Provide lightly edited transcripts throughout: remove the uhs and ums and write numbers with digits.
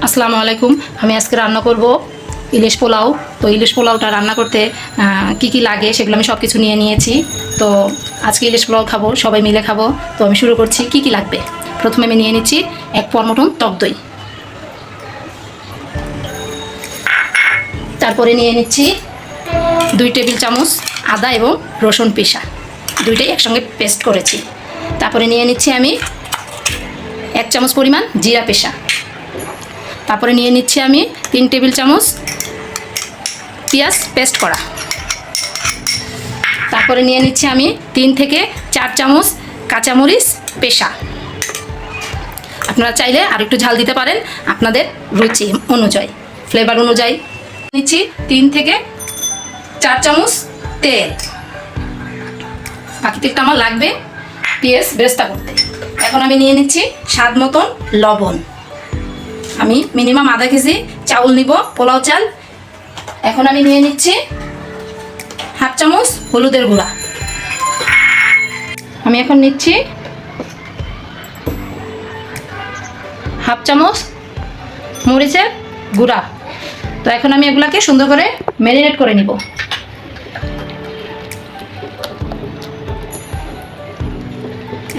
আসসালামু আলাইকুম। আমি আজকে রান্না করব ইলিশ পোলাও। তো ইলিশ পোলাওটা রান্না করতে কি কি লাগে সেগুলো আমি সব কিছু নিয়ে নিয়েছি। তো আজকে ইলিশ পোলাও খাবো, সবাই মিলে খাবো। তো আমি শুরু করছি। কি কি লাগবে? প্রথমে আমি নিয়ে নিচ্ছি 1 পোয়া মতন টক দই। তারপরে নিয়ে নিচ্ছি 2 টেবিল চামচ আদা এবং রসুন পিষা, দুইটাই একসঙ্গে পেস্ট করেছি। তারপরে নিয়ে নিচ্ছি আমি 1 চামচ পরিমাণ জিরা পেষা। তারপরে নিয়ে নিচ্ছি আমি 3 টেবিল চামচ পেঁয়াজ পেস্ট করা। তারপরে নিয়ে নিচ্ছি আমি 3 থেকে 4 চামচ কাঁচামরিচ পেষা। আপনারা চাইলে আর একটু ঝাল দিতে পারেন আপনাদের রুচি অনুযায়ী, ফ্লেভার অনুযায়ী। নিচ্ছি 3 থেকে 4 চামচ তেল। বাকি তেলটা আমার লাগবে পেঁয়াজ বেরেস্তা করতে। এখন আমি নিয়ে নিচ্ছি স্বাদ মতন লবণ। আমি মিনিমাম আধা কেজি চাউল নিব, পোলাও চাল। এখন আমি নিয়ে নিচ্ছি 1/2 চামচ হলুদের গুঁড়া। আমি এখন নিচ্ছি 1/2 চামচ মরিচের গুঁড়া। তো এখন আমি এগুলাকে সুন্দর করে ম্যারিনেট করে নিব।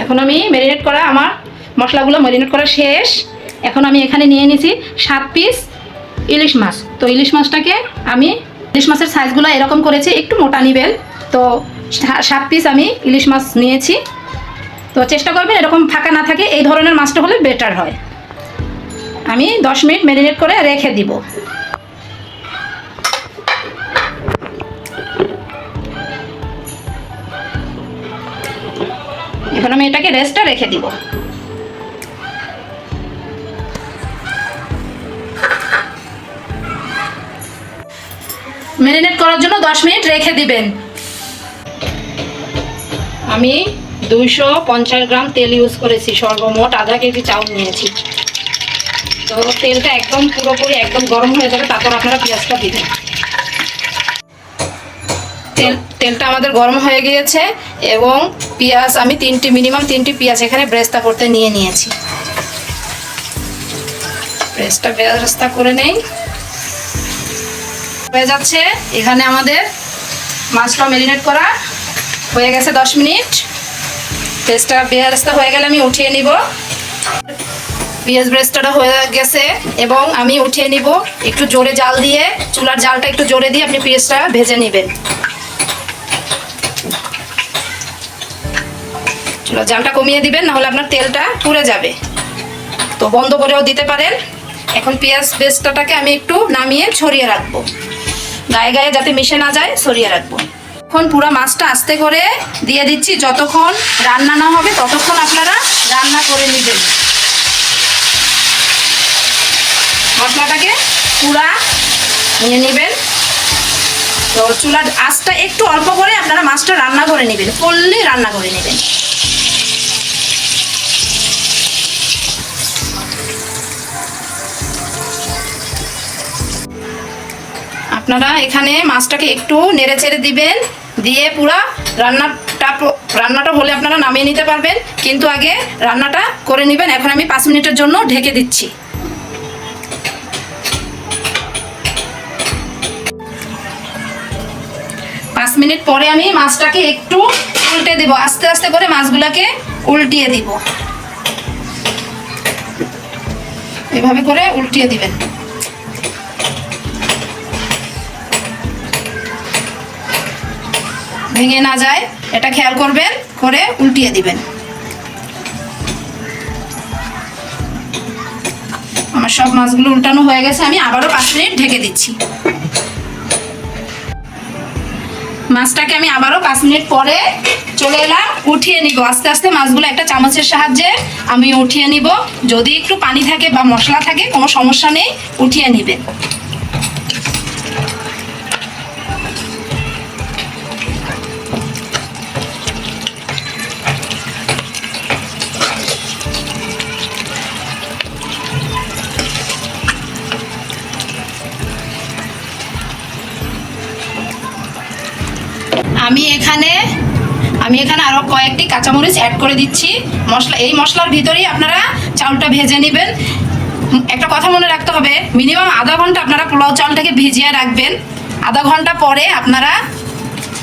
এখন আমি ম্যারিনেট করা আমার মশলাগুলো ম্যারিনেট করা শেষ। এখন আমি এখানে নিয়ে নিয়েছি 7 পিস ইলিশ মাছ। তো ইলিশ মাছটাকে আমি ইলিশ মাছের সাইজগুলো এরকম করেছি, একটু মোটা নিবেন। তো 7 পিস আমি ইলিশ মাছ নিয়েছি। তো চেষ্টা করবেন এরকম ফাঁকা না থাকে, এই ধরনের মাছটা হলে বেটার হয়। আমি 10 মিনিট ম্যারিনেট করে রেখে দিব। এখন আমি এটাকে রেস্টে রেখে দিব। ম্যারিনেট করার জন্য 10 মিনিট রেখে দিবেন। আমি 250 গ্রাম তেল ইউজ করেছি, সর্বমোট আধা কেজি চাউল নিয়েছি। তো তেলটা একদম পুরোপুরি একদম গরম হয়ে যাবে, তারপর আপনারা পেঁয়াজটা দিবেন। তেলটা আমাদের গরম হয়ে গিয়েছে এবং পেঁয়াজ আমি মিনিমাম 3টি পেঁয়াজ এখানে বেরেস্তা করতে নিয়ে নিয়েছি। পেঁয়াজটা বেরেস্তা করে নেই হয়ে যাচ্ছে। এখানে আমাদের মাছটা ম্যারিনেট করা হয়ে গেছে 10 মিনিট। পেঁয়াজটা বেরেস্তা হয়ে গেলে আমি উঠিয়ে নিব। পেঁয়াজ বেরেস্তাটা হয়ে গেছে এবং আমি উঠিয়ে নিব। একটু জোরে জাল দিয়ে, চুলার জালটা একটু জোরে দিয়ে আপনি পেঁয়াজটা ভেজে নেবেন। চুলার জালটা কমিয়ে দিবেন, নাহলে আপনার তেলটা পুড়ে যাবে। তো বন্ধ করেও দিতে পারেন। এখন পেঁয়াজ বেরেস্তাটাকে আমি একটু নামিয়ে ছড়িয়ে রাখবো, গায়ে গায়ে যাতে মিশে না যায়, ছড়িয়ে রাখবো। এখন পুরো মাছটা আস্তে করে দিয়ে দিচ্ছি। যতক্ষণ রান্না না হবে ততক্ষণ আপনারা রান্না করে নেবেন। মশলাটাকে পুরা নিয়ে নেবেন। তো চুলার আঁচটা একটু অল্প করে আপনারা মাছটা রান্না করে নেবেন, ফুললি রান্না করে নেবেন। আপনারা এখানে মাছটাকে একটু নেড়ে চেড়ে দিবেন, দিয়ে পুরা রান্নাটা হলে আপনারা নামিয়ে নিতে পারবেন, কিন্তু আগে রান্নাটা করে নেবেন। এখন আমি 5 মিনিটের জন্য ঢেকে দিচ্ছি। 5 মিনিট পরে আমি মাছটাকে একটু উল্টে দেব, আস্তে আস্তে করে মাছগুলোকে উল্টিয়ে দিব। এভাবে করে উল্টিয়ে দিবেন। ভেঙে না যায় এটা খেয়াল করবেন, করে উল্টিয়ে দিবেন। আমার সব মাছগুলো উল্টানো হয়ে গেছে। আমি আবারও 5 মিনিট ঢেকে দিচ্ছি। মাছটাকে আমি আবারও 5 মিনিট পরে চলে এলাম, উঠিয়ে নিব। আস্তে আস্তে মাছগুলো একটা চামচের সাহায্যে আমি উঠিয়ে নিব। যদি একটু পানি থাকে বা মশলা থাকে কোনো সমস্যা নেই, উঠিয়ে নেবেন। আমি এখানে আরো কয়েকটি কাঁচামরিচ অ্যাড করে দিচ্ছি। এই মশলার ভিতরেই আপনারা চাউলটা ভেজে নেবেন। একটা কথা মনে রাখতে হবে, মিনিমাম আধা ঘন্টা আপনারা পোলাও চালটাকে ভিজিয়ে রাখবেন। আধা ঘন্টা পরে আপনারা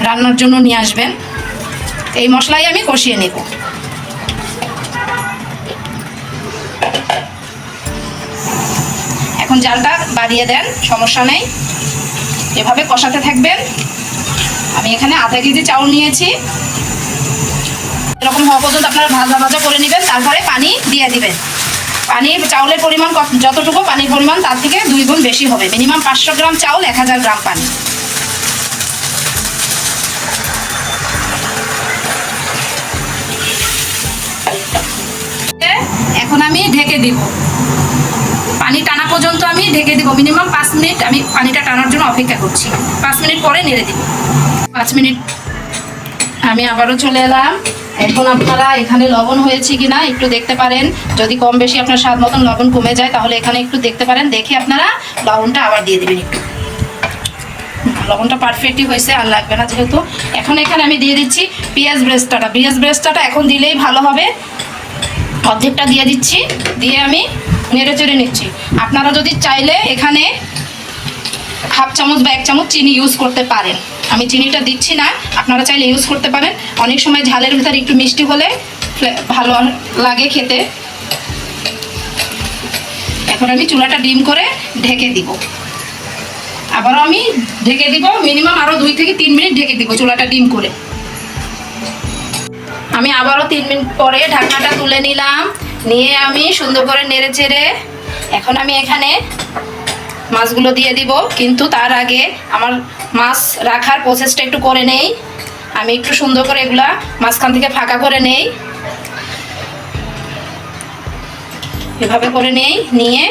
রান্নার জন্য নিয়ে আসবেন। এই মশলাই আমি কষিয়ে নেব। এখন জালটা বাড়িয়ে দেন, সমস্যা নেই, এভাবে কষাতে থাকবেন। আমি এখানে আধা কেজি চাউল নিয়েছি। এরকম হওয়া পর্যন্ত আপনারা ভাজা ভাজা করে নেবেন, তারপরে পানি দিয়ে দিবেন। পানি চাউলের পরিমাণ যতটুকু পানির পরিমাণ তার থেকে 2 গুণ বেশি হবে। মিনিমাম 500 গ্রাম চাউল 1000 গ্রাম পানি। এখন আমি ঢেকে দিব, পানি টানা পর্যন্ত আমি ঢেকে দিব। মিনিমাম 5 মিনিট আমি পানিটা টানার জন্য অপেক্ষা করছি। 5 মিনিট পরে নেড়ে দিব। 5 মিনিট আমি আবারও চলে এলাম। এখন আপনারা এখানে লবণ হয়েছে কিনা একটু দেখতে পারেন। যদি কম বেশি আপনার স্বাদ মতন লবণ কমে যায় তাহলে এখানে একটু দেখতে পারেন, দেখে আপনারা লবণটা আবার দিয়ে দেবেন। একটু লবণটা পারফেক্টই হয়েছে, আর লাগবে না যেহেতু। এখন এখানে আমি দিয়ে দিচ্ছি পেঁয়াজ ব্রেস্তাটা। পেঁয়াজ ব্রেস্তাটা এখন দিলেই ভালো হবে। অর্ধেকটা দিয়ে দিচ্ছি, দিয়ে আমি নেড়ে চেড়ে নিচ্ছি। আপনারা যদি চাইলে এখানে হাফ চামচ বা 1 চামচ চিনি ইউজ করতে পারেন। আমি চিনিটা দিচ্ছি না, আপনারা চাইলে ইউজ করতে পারেন। অনেক সময় ঝালের ভিতরে একটু মিষ্টি হলে ভালো লাগে খেতে। এখন আমি চুলাটা ডিম করে ঢেকে দিব। আবারও আমি ঢেকে দিব, মিনিমাম আরও 2 থেকে 3 মিনিট ঢেকে দিব চুলাটা ডিম করে। আমি আবারও 3 মিনিট পরে ঢাকনাটা তুলে নিলাম, নিয়ে আমি সুন্দর করে নেড়ে চেড়ে এখন আমি এখানে মাছগুলো দিয়ে দিব। কিন্তু তার আগে আমার মাছ রাখার প্রসেসটা একটু করে নেই। আমি একটু সুন্দর করে এগুলা মাঝখান থেকে ফাঁকা করে নেই, এভাবে করে নেই। নিয়ে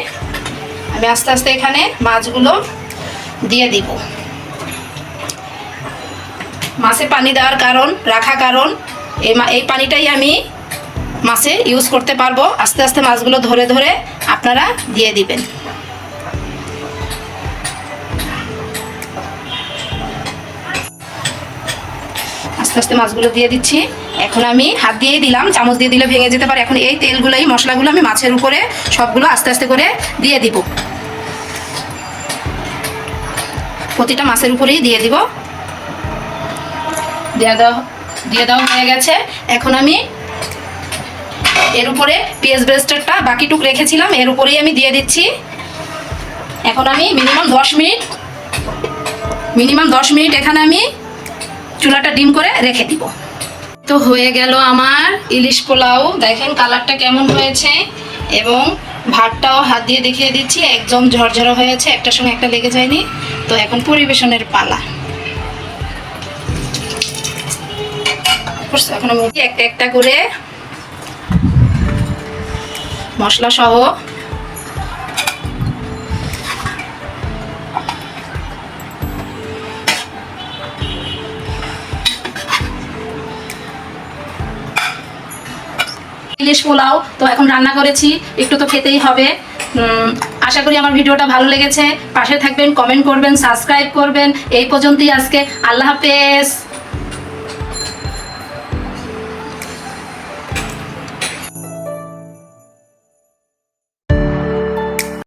আমি আস্তে আস্তে এখানে মাছগুলো দিয়ে দিব। মাছে পানি দেওয়ার কারণ, রাখা কারণ, এই পানিটাই আমি মাছে ইউজ করতে পারবো। আস্তে আস্তে মাছগুলো ধরে ধরে আপনারা দিয়ে দিবেন। আস্তে আস্তে মাছগুলো দিয়ে দিচ্ছি। এখন আমি হাত দিয়েই দিলাম, চামচ দিয়ে দিলে ভেঙে যেতে পারে। এখন এই তেলগুলো, এই মশলাগুলো আমি মাছের উপরে সবগুলো আস্তে আস্তে করে দিয়ে দিব। প্রতিটা মাছের উপরেই দিয়ে দিব। দিয়ে দেওয়া হয়ে গেছে। এখন আমি এর উপরে পেঁয়াজ ব্রেস্টারটা বাকিটুক রেখেছিলাম, এর উপরেই আমি দিয়ে দিচ্ছি। এখন আমি মিনিমাম 10 মিনিট এখানে আমি চুলাটা ডিম করে রেখে দিব। তো হয়ে গেল আমার ইলিশ পোলাও। দেখেন কালারটা কেমন হয়েছে, এবং ভাতটাও হাত দিয়ে দেখিয়ে দিচ্ছি, একদম ঝরঝরা হয়েছে, একটার সঙ্গে একটা লেগে যায়নি। তো এখন পরিবেশনের পালা। এখন আমি একটা একটা করে মশলা সহ ইলিশ পোলাও তো এখন রান্না করেছি, একটু তো খেতেই হবে। আশা করি আমার ভিডিওটা ভালো লেগেছে। পাশে থাকবেন, কমেন্ট করবেন, সাবস্ক্রাইব করবেন। এই পর্যন্তই আজকে। আল্লাহ হাফেজ।